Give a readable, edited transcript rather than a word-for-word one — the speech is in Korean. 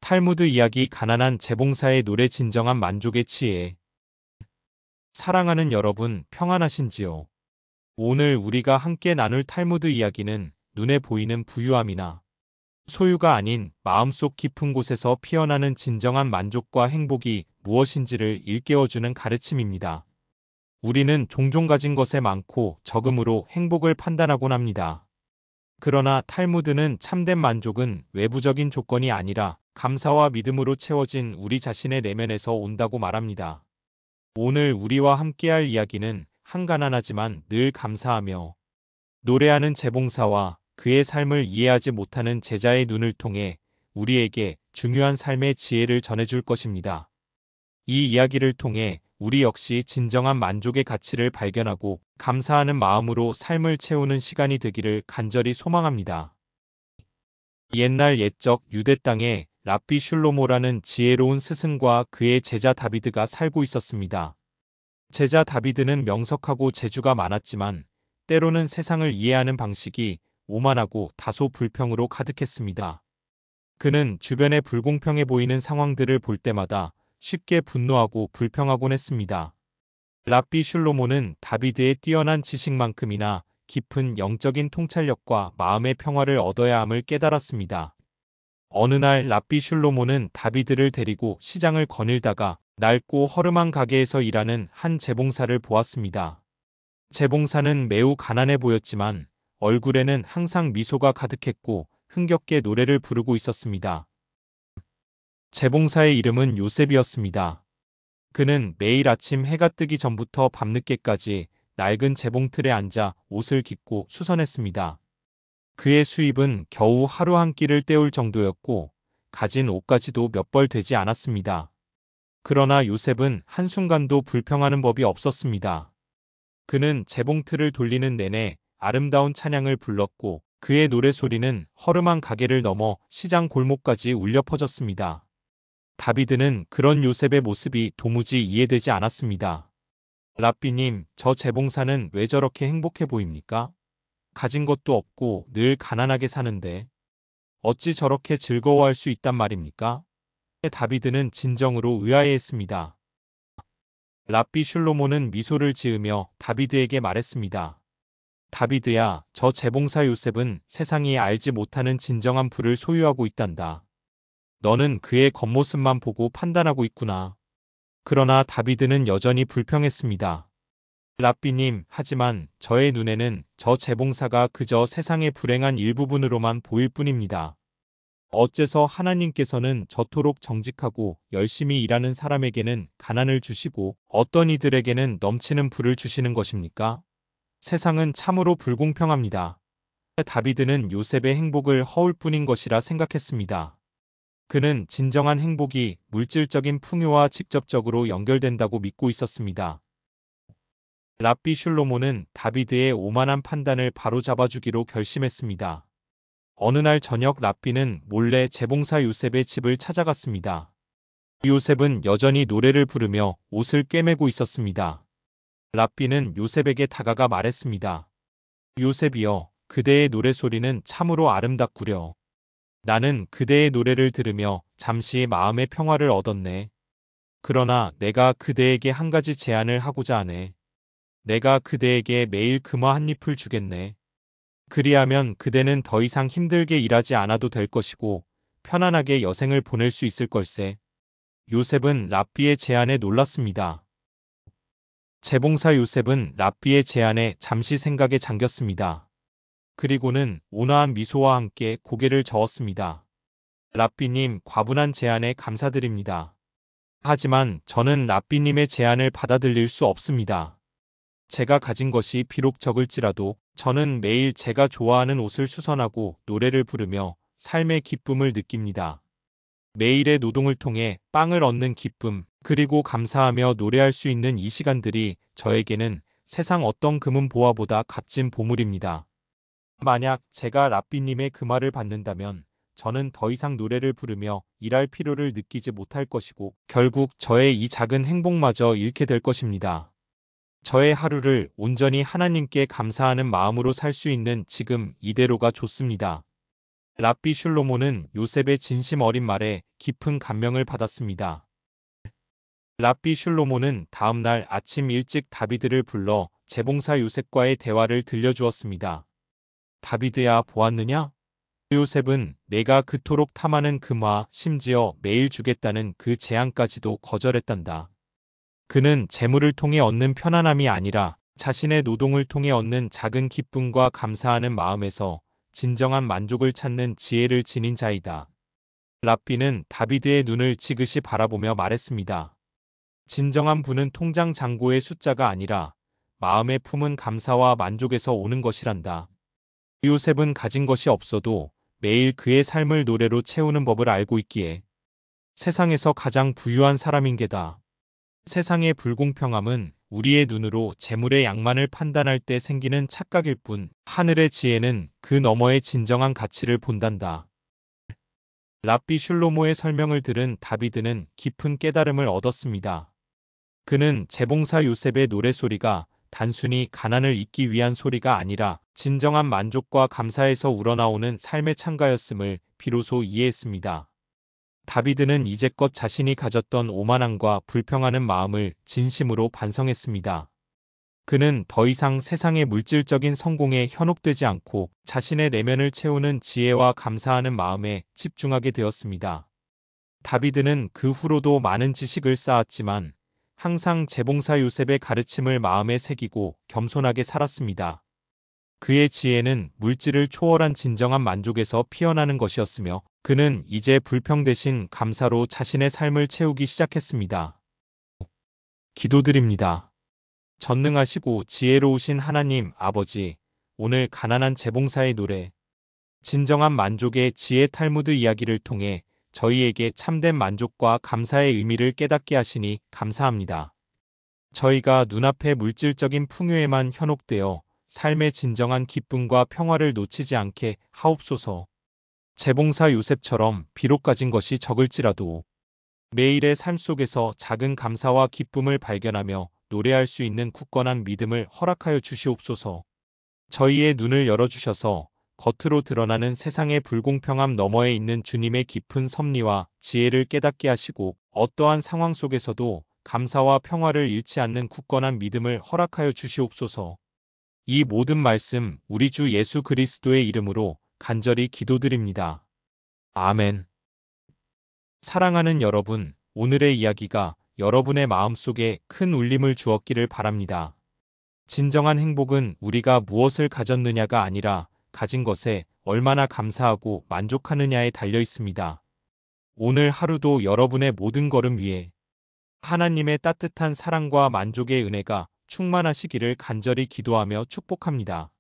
탈무드 이야기 가난한 재봉사의 노래 진정한 만족의 치에. 사랑하는 여러분, 평안하신지요? 오늘 우리가 함께 나눌 탈무드 이야기는 눈에 보이는 부유함이나 소유가 아닌 마음속 깊은 곳에서 피어나는 진정한 만족과 행복이 무엇인지를 일깨워주는 가르침입니다. 우리는 종종 가진 것에 많고 적음으로 행복을 판단하곤 합니다. 그러나 탈무드는 참된 만족은 외부적인 조건이 아니라 감사와 믿음으로 채워진 우리 자신의 내면에서 온다고 말합니다. 오늘 우리와 함께할 이야기는 한 가난하지만 늘 감사하며 노래하는 재봉사와 그의 삶을 이해하지 못하는 제자의 눈을 통해 우리에게 중요한 삶의 지혜를 전해줄 것입니다. 이 이야기를 통해 우리 역시 진정한 만족의 가치를 발견하고 감사하는 마음으로 삶을 채우는 시간이 되기를 간절히 소망합니다. 옛날 옛적 유대 땅에 랍비 슐로모라는 지혜로운 스승과 그의 제자 다비드가 살고 있었습니다. 제자 다비드는 명석하고 재주가 많았지만 때로는 세상을 이해하는 방식이 오만하고 다소 불평으로 가득했습니다. 그는 주변에 불공평해 보이는 상황들을 볼 때마다 쉽게 분노하고 불평하곤 했습니다. 랍비 슐로모는 다비드의 뛰어난 지식만큼이나 깊은 영적인 통찰력과 마음의 평화를 얻어야 함을 깨달았습니다. 어느 날 랍비 슐로모는 다비드를 데리고 시장을 거닐다가 낡고 허름한 가게에서 일하는 한 재봉사를 보았습니다. 재봉사는 매우 가난해 보였지만 얼굴에는 항상 미소가 가득했고 흥겹게 노래를 부르고 있었습니다. 재봉사의 이름은 요셉이었습니다. 그는 매일 아침 해가 뜨기 전부터 밤늦게까지 낡은 재봉틀에 앉아 옷을 깃고 수선했습니다. 그의 수입은 겨우 하루 한 끼를 때울 정도였고 가진 옷까지도 몇 벌 되지 않았습니다. 그러나 요셉은 한순간도 불평하는 법이 없었습니다. 그는 재봉틀을 돌리는 내내 아름다운 찬양을 불렀고 그의 노래소리는 허름한 가게를 넘어 시장 골목까지 울려 퍼졌습니다. 다비드는 그런 요셉의 모습이 도무지 이해되지 않았습니다. 랍비님, 저 재봉사는 왜 저렇게 행복해 보입니까? 가진 것도 없고 늘 가난하게 사는데 어찌 저렇게 즐거워할 수 있단 말입니까? 다비드는 진정으로 의아해했습니다. 랍비 슐로모는 미소를 지으며 다비드에게 말했습니다. 다비드야, 저 재봉사 요셉은 세상이 알지 못하는 진정한 부를 소유하고 있단다. 너는 그의 겉모습만 보고 판단하고 있구나. 그러나 다비드는 여전히 불평했습니다. 랍비님, 하지만 저의 눈에는 저 재봉사가 그저 세상의 불행한 일부분으로만 보일 뿐입니다. 어째서 하나님께서는 저토록 정직하고 열심히 일하는 사람에게는 가난을 주시고 어떤 이들에게는 넘치는 부를 주시는 것입니까? 세상은 참으로 불공평합니다. 다비드는 요셉의 행복을 허울 뿐인 것이라 생각했습니다. 그는 진정한 행복이 물질적인 풍요와 직접적으로 연결된다고 믿고 있었습니다. 랍비 슐로모는 다비드의 오만한 판단을 바로잡아주기로 결심했습니다. 어느 날 저녁 랍비는 몰래 재봉사 요셉의 집을 찾아갔습니다. 요셉은 여전히 노래를 부르며 옷을 꿰매고 있었습니다. 랍비는 요셉에게 다가가 말했습니다. 요셉이여, 그대의 노래소리는 참으로 아름답구려. 나는 그대의 노래를 들으며 잠시 마음의 평화를 얻었네. 그러나 내가 그대에게 한 가지 제안을 하고자 하네. 내가 그대에게 매일 금화 한 잎을 주겠네. 그리하면 그대는 더 이상 힘들게 일하지 않아도 될 것이고 편안하게 여생을 보낼 수 있을 걸세. 요셉은 랍비의 제안에 놀랐습니다. 재봉사 요셉은 랍비의 제안에 잠시 생각에 잠겼습니다. 그리고는 온화한 미소와 함께 고개를 저었습니다. 랍비님, 과분한 제안에 감사드립니다. 하지만 저는 랍비님의 제안을 받아들일 수 없습니다. 제가 가진 것이 비록 적을지라도 저는 매일 제가 좋아하는 옷을 수선하고 노래를 부르며 삶의 기쁨을 느낍니다. 매일의 노동을 통해 빵을 얻는 기쁨, 그리고 감사하며 노래할 수 있는 이 시간들이 저에게는 세상 어떤 금은 보화보다 값진 보물입니다. 만약 제가 랍비님의 그 말을 받는다면 저는 더 이상 노래를 부르며 일할 필요를 느끼지 못할 것이고 결국 저의 이 작은 행복마저 잃게 될 것입니다. 저의 하루를 온전히 하나님께 감사하는 마음으로 살 수 있는 지금 이대로가 좋습니다. 랍비 슐로모는 요셉의 진심 어린 말에 깊은 감명을 받았습니다. 랍비 슐로모는 다음 날 아침 일찍 다비드를 불러 재봉사 요셉과의 대화를 들려주었습니다. 다비드야, 보았느냐? 요셉은 내가 그토록 탐하는 금화, 심지어 매일 주겠다는 그 제안까지도 거절했단다. 그는 재물을 통해 얻는 편안함이 아니라 자신의 노동을 통해 얻는 작은 기쁨과 감사하는 마음에서 진정한 만족을 찾는 지혜를 지닌 자이다. 랍비는 다비드의 눈을 지그시 바라보며 말했습니다. 진정한 부는 통장 잔고의 숫자가 아니라 마음에 품은 감사와 만족에서 오는 것이란다. 요셉은 가진 것이 없어도 매일 그의 삶을 노래로 채우는 법을 알고 있기에 세상에서 가장 부유한 사람인 게다. 세상의 불공평함은 우리의 눈으로 재물의 양만을 판단할 때 생기는 착각일 뿐, 하늘의 지혜는 그 너머의 진정한 가치를 본단다. 랍비 슐로모의 설명을 들은 다비드는 깊은 깨달음을 얻었습니다. 그는 재봉사 요셉의 노래소리가 단순히 가난을 잊기 위한 소리가 아니라 진정한 만족과 감사에서 우러나오는 삶의 찬가였음을 비로소 이해했습니다. 다비드는 이제껏 자신이 가졌던 오만함과 불평하는 마음을 진심으로 반성했습니다. 그는 더 이상 세상의 물질적인 성공에 현혹되지 않고 자신의 내면을 채우는 지혜와 감사하는 마음에 집중하게 되었습니다. 다비드는 그 후로도 많은 지식을 쌓았지만 항상 재봉사 요셉의 가르침을 마음에 새기고 겸손하게 살았습니다. 그의 지혜는 물질을 초월한 진정한 만족에서 피어나는 것이었으며 그는 이제 불평 대신 감사로 자신의 삶을 채우기 시작했습니다. 기도드립니다. 전능하시고 지혜로우신 하나님 아버지, 오늘 가난한 재봉사의 노래, 진정한 만족의 지혜 탈무드 이야기를 통해 저희에게 참된 만족과 감사의 의미를 깨닫게 하시니 감사합니다. 저희가 눈앞의 물질적인 풍요에만 현혹되어 삶의 진정한 기쁨과 평화를 놓치지 않게 하옵소서. 재봉사 요셉처럼 비록 가진 것이 적을지라도 매일의 삶 속에서 작은 감사와 기쁨을 발견하며 노래할 수 있는 굳건한 믿음을 허락하여 주시옵소서. 저희의 눈을 열어주셔서 겉으로 드러나는 세상의 불공평함 너머에 있는 주님의 깊은 섭리와 지혜를 깨닫게 하시고 어떠한 상황 속에서도 감사와 평화를 잃지 않는 굳건한 믿음을 허락하여 주시옵소서. 이 모든 말씀 우리 주 예수 그리스도의 이름으로 간절히 기도드립니다. 아멘. 사랑하는 여러분, 오늘의 이야기가 여러분의 마음속에 큰 울림을 주었기를 바랍니다. 진정한 행복은 우리가 무엇을 가졌느냐가 아니라 가진 것에 얼마나 감사하고 만족하느냐에 달려 있습니다. 오늘 하루도 여러분의 모든 걸음 위에 하나님의 따뜻한 사랑과 만족의 은혜가 충만하시기를 간절히 기도하며 축복합니다.